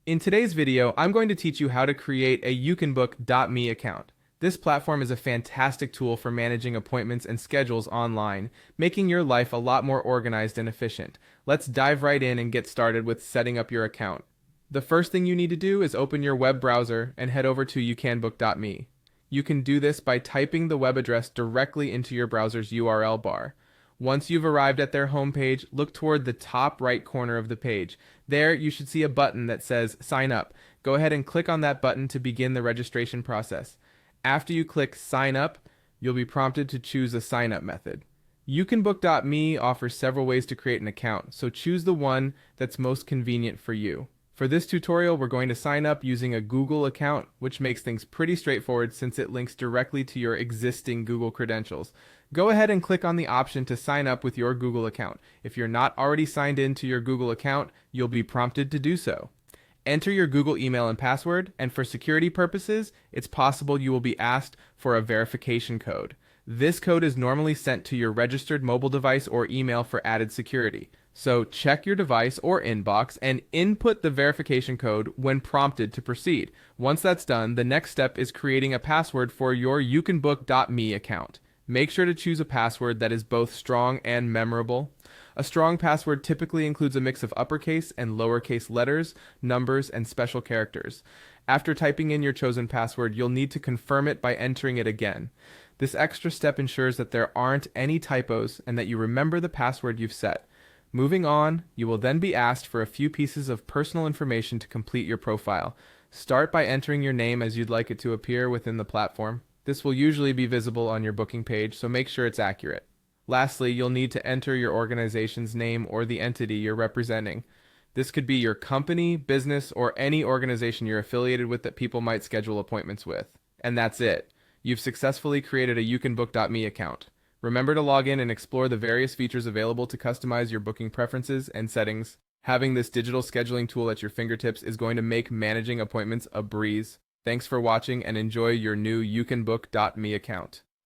In today's video, I'm going to teach you how to create a youcanbook.me account. This platform is a fantastic tool for managing appointments and schedules online, making your life a lot more organized and efficient. Let's dive right in and get started with setting up your account. The first thing you need to do is open your web browser and head over to youcanbook.me. You can do this by typing the web address directly into your browser's URL bar. Once you've arrived at their homepage, look toward the top right corner of the page. There, you should see a button that says Sign Up. Go ahead and click on that button to begin the registration process. After you click Sign Up, you'll be prompted to choose a sign-up method. YouCanBook.me offers several ways to create an account, so choose the one that's most convenient for you. For this tutorial, we're going to sign up using a Google account, which makes things pretty straightforward since it links directly to your existing Google credentials. Go ahead and click on the option to sign up with your Google account. If you're not already signed in to your Google account, you'll be prompted to do so. Enter your Google email and password, and for security purposes, it's possible you will be asked for a verification code. This code is normally sent to your registered mobile device or email for added security. So check your device or inbox and input the verification code when prompted to proceed. Once that's done, the next step is creating a password for your youcanbook.me account. Make sure to choose a password that is both strong and memorable. A strong password typically includes a mix of uppercase and lowercase letters, numbers, and special characters. After typing in your chosen password, you'll need to confirm it by entering it again. This extra step ensures that there aren't any typos and that you remember the password you've set. Moving on, you will then be asked for a few pieces of personal information to complete your profile. Start by entering your name as you'd like it to appear within the platform. This will usually be visible on your booking page, so make sure it's accurate. Lastly, you'll need to enter your organization's name or the entity you're representing. This could be your company, business, or any organization you're affiliated with that people might schedule appointments with. And that's it. You've successfully created a youcanbook.me account. Remember to log in and explore the various features available to customize your booking preferences and settings. Having this digital scheduling tool at your fingertips is going to make managing appointments a breeze. Thanks for watching and enjoy your new youcanbook.me account.